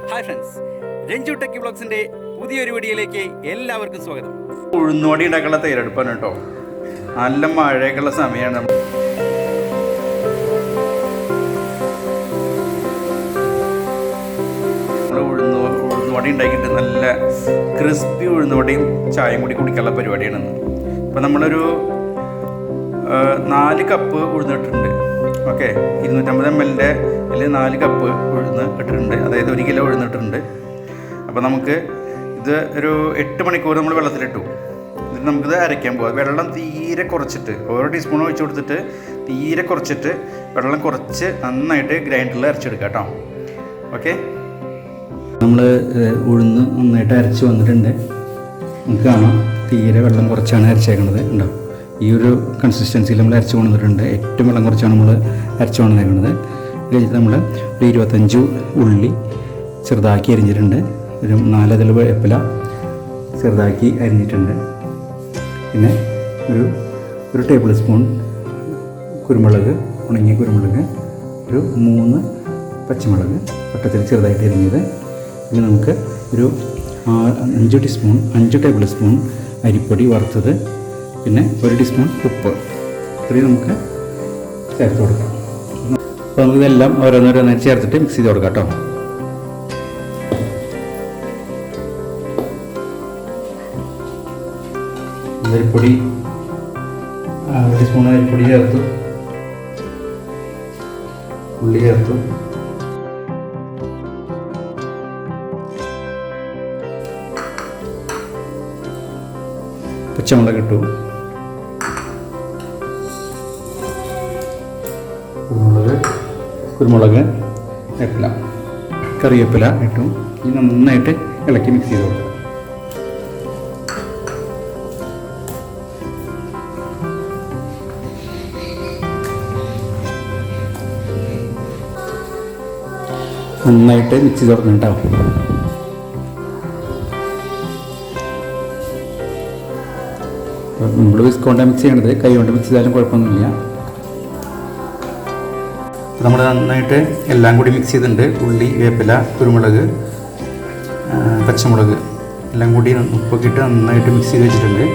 Hi friends, Ranju techie വ്ളോഗ്സിൻ്റെ പുതിയൊരു വീഡിയോയിലേക്ക് എല്ലാവർക്കും സ്വാഗതം. ഉഴുന്നുവടി ഉണ്ടാക്കാനുള്ള തയ്യാറെടുപ്പാണ് കേട്ടോ. നല്ല മഴയൊക്കെയുള്ള സമയമാണ്. നമ്മൾ ഉഴുന്നുവടി ഉണ്ടാക്കിയിട്ട് നല്ല ക്രിസ്പി ഉഴുന്നുവടിയും ചായയും കൂടി കുടിക്കാനുള്ള പരിപാടിയാണ്. അപ്പോൾ നമ്മളൊരു 4 കപ്പ് ഉഴുന്നിട്ടുണ്ട്. ഓക്കെ, 250 ml അതിൽ 4 കപ്പ് ഉഴുന്ന് ഇട്ടിട്ടുണ്ട്, അതായത് 1 കിലോ ഉഴുന്നിട്ടുണ്ട്. അപ്പോൾ നമുക്ക് ഇത് ഒരു 8 മണിക്കൂർ നമ്മൾ വെള്ളത്തിലിട്ടു. എന്നിട്ട് നമുക്കിത് അരയ്ക്കാൻ പോകാം. വെള്ളം തീരെ കുറച്ചിട്ട്, ഓരോ ടീസ്പൂൺ ഒഴിച്ച് കൊടുത്തിട്ട് തീരെ കുറച്ചിട്ട് വെള്ളം കുറച്ച് നന്നായിട്ട് ഗ്രൈൻഡറിൽ അരച്ചെടുക്കാം കേട്ടോ. ഓക്കെ, നമ്മൾ ഉഴുന്ന് നന്നായിട്ട് അരച്ച് വന്നിട്ടുണ്ട്. നമുക്ക് കാണാം, തീരെ വെള്ളം കുറച്ചാണ് അരച്ചേക്കുന്നത്. ഉണ്ടോ, ഈ ഒരു കൺസിസ്റ്റൻസിയിൽ നമ്മൾ അരച്ച് കൊണ്ടുവന്നിട്ടുണ്ട്. ഏറ്റവും വെള്ളം കുറച്ചാണ് നമ്മൾ അരച്ച് കൊണ്ടുവന്നേക്കുന്നത്. കഴിഞ്ഞിട്ട് നമ്മൾ ഒരു 25 ഉള്ളി ചെറുതാക്കി അരിഞ്ഞിട്ടുണ്ട്. ഒരു 4 ഇതൾ വേപ്പില ചെറുതാക്കി അരിഞ്ഞിട്ടുണ്ട്. പിന്നെ ഒരു ടേബിൾ സ്പൂൺ കുരുമുളക്, ഉണങ്ങിയ കുരുമുളക്, ഒരു 3 പച്ചമുളക് വട്ടത്തിൽ ചെറുതായിട്ട് അരിഞ്ഞത്. പിന്നെ നമുക്ക് ഒരു 5 ടേബിൾ സ്പൂൺ അരിപ്പൊടി വറുത്തത്, പിന്നെ 1 ടീസ്പൂൺ ഉപ്പ്, ഇത്രയും നമുക്ക് ചേർത്ത് കൊടുക്കാം. അപ്പോൾ നമുക്കിതെല്ലാം ഓരോന്നോരോന്നായി ചേർത്തിട്ട് മിക്സ് ചെയ്ത് കൊടുക്കാം കേട്ടോ. അരിപ്പൊടി 1 ടീസ്പൂൺ അരിപ്പൊടി ചേർത്തു, ഉള്ളി ചേർത്തു, പച്ചമുളക് ഇട്ടു, കുരുമുളക്, വേപ്പില, കറിവേപ്പില ഇട്ടു. ഇത് നന്നായിട്ട് ഇളക്കി മിക്സ് ചെയ്ത് കൊടുക്കുക. നന്നായിട്ട് മിക്സ് ചെയ്ത് കൊടുക്കണം കേട്ടോ. നമ്മൾ വിസ്ക് കൊണ്ടാണ് മിക്സ് ചെയ്യണത്, കൈ കൊണ്ട് മിക്സ് ചെയ്താലും കുഴപ്പമൊന്നുമില്ല. നമ്മൾ നന്നായിട്ട് എല്ലാം കൂടി മിക്സ് ചെയ്തിട്ടുണ്ട്. ഉള്ളി, വേപ്പില, കുരുമുളക്, പച്ചമുളക് എല്ലാം കൂടി ഉപ്പൊക്കെ ഇട്ട് നന്നായിട്ട് മിക്സ് ചെയ്ത് വെച്ചിട്ടുണ്ട്.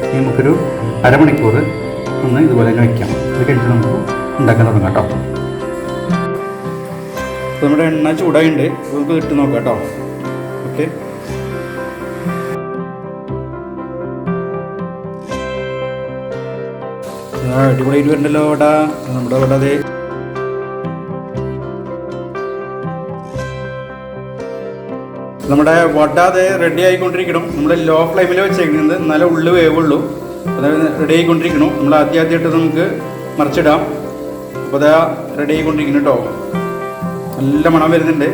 ഇനി നമുക്കൊരു അരമണിക്കൂർ ഒന്ന് ഇതുപോലെ തന്നെ വയ്ക്കാം. അത് കഴിഞ്ഞിട്ട് നമുക്ക് ഉണ്ടാക്കാൻ തുടങ്ങാം കേട്ടോ. അപ്പോൾ നമ്മുടെ എണ്ണ ചൂടായിട്ടുണ്ട്, നമുക്ക് ഇട്ട് നോക്കാം കേട്ടോ. ഓക്കെ, അടിപൊളിയായിട്ട് വരണ്ടല്ലോ വട. നമ്മുടെ വട അതെ നമ്മുടെ വട അത് റെഡി ആയിക്കൊണ്ടിരിക്കണം. നമ്മൾ ലോ ഫ്ലെയിമിൽ വെച്ചേക്കുന്നത്, എന്നാലേ ഉള്ളു വേവുള്ളൂ. അതായത് റെഡി ആയിക്കൊണ്ടിരിക്കണം. നമ്മൾ ആദ്യമായിട്ട് നമുക്ക് മറിച്ചിടാം. അപ്പോൾ അതാ റെഡി ആയിക്കൊണ്ടിരിക്കണം കേട്ടോ. നല്ല മണം വരുന്നുണ്ട്.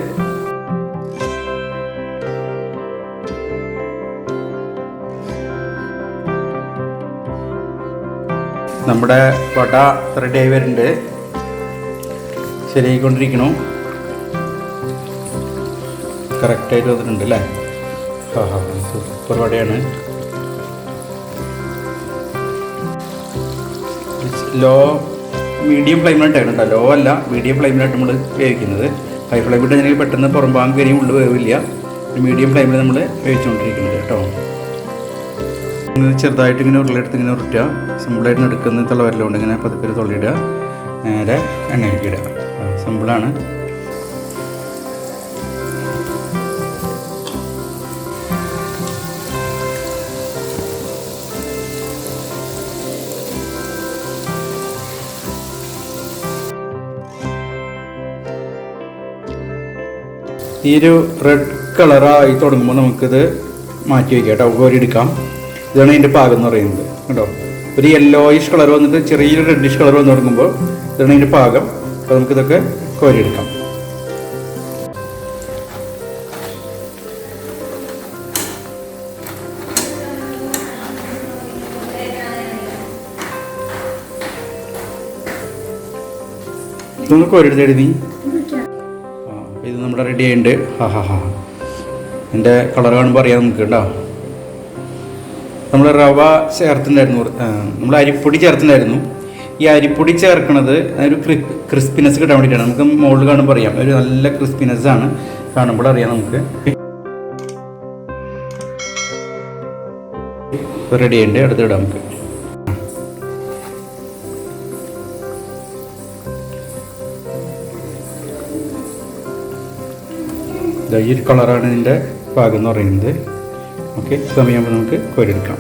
നമ്മുടെ വട റെഡി ആയി വരുന്നുണ്ട്, ശരിയായിക്കൊണ്ടിരിക്കണു. കറക്റ്റായിട്ട് വന്നിട്ടുണ്ട് അല്ലേ? സൂപ്പർ വടയാണ്. മീഡിയം ഫ്ലെയിമിലിട്ടാണ് കേട്ടോ. ലോ അല്ല, മീഡിയം ഫ്ലെയിമിലായിട്ട് നമ്മൾ വേവിക്കുന്നത്. ഹൈ ഫ്ലെയിമിട്ട് കഴിഞ്ഞാൽ പെട്ടെന്ന് പുറംഭാഗം വരെയും ഉള്ളു വേവില്ല. മീഡിയം ഫ്ലെയിമിൽ നമ്മൾ വേവിച്ചുകൊണ്ടിരിക്കുന്നത് കേട്ടോ. ചെറുതായിട്ട് ഇങ്ങനെ ഉരുളെടുത്ത് ഇങ്ങനെ ഉരുട്ടുക. സിമ്പിളായിട്ട് എടുക്കുന്ന തളവരലുകൊണ്ട് ഇങ്ങനെ പതുക്കെ തൊള്ളിയിടുക, നേരെ എണ്ണയിലേക്ക് ഇടുക. സിമ്പിളാണ്. ഈ ഒരു റെഡ് കളറായി തുടങ്ങുമ്പോൾ നമുക്കിത് മാറ്റി വയ്ക്കാം കേട്ടോ. കോരിയെടുക്കാം. ഇതാണ് ഇതിൻ്റെ പാകം എന്ന് പറയുന്നത് കേട്ടോ. ഒരു യെല്ലോയിഷ് കളർ വന്നിട്ട് ചെറിയൊരു റെഡിഷ് കളർ വന്ന് തുടങ്ങുമ്പോൾ ഇതാണ് ഇതിൻ്റെ പാകം. അപ്പോൾ നമുക്കിതൊക്കെ കോരിയെടുക്കാം. ഇതൊന്ന് കോരിയെടുത്തേടി നീ. ഇത് നമ്മുടെ റെഡി ആയിട്ടുണ്ട്. എൻ്റെ കളർ കാണുമ്പോൾ അറിയാം നമുക്ക് കേട്ടോ. നമ്മൾ റവ ചേർത്തിട്ടുണ്ടായിരുന്നു, നമ്മൾ അരിപ്പൊടി ചേർത്തിട്ടുണ്ടായിരുന്നു. ഈ അരിപ്പൊടി ചേർക്കുന്നത് ഒരു ക്രിസ്പിനെസ് കിട്ടാൻ വേണ്ടിയിട്ടാണ്. നമുക്ക് മുകളിൽ കാണുമ്പോൾ അറിയാം ഒരു നല്ല ക്രിസ്പിനെസ്സാണ്. കാണുമ്പോൾ അറിയാം നമുക്ക്. റെഡി ആയിട്ട് അടുത്തിടാം നമുക്ക്. ഈ ഒരു കളറാണ് ഇതിൻ്റെ പാകം എന്ന് പറയുന്നത്. ഓക്കെ, സമയമാകുമ്പോൾ നമുക്ക് കോരിയെടുക്കാം.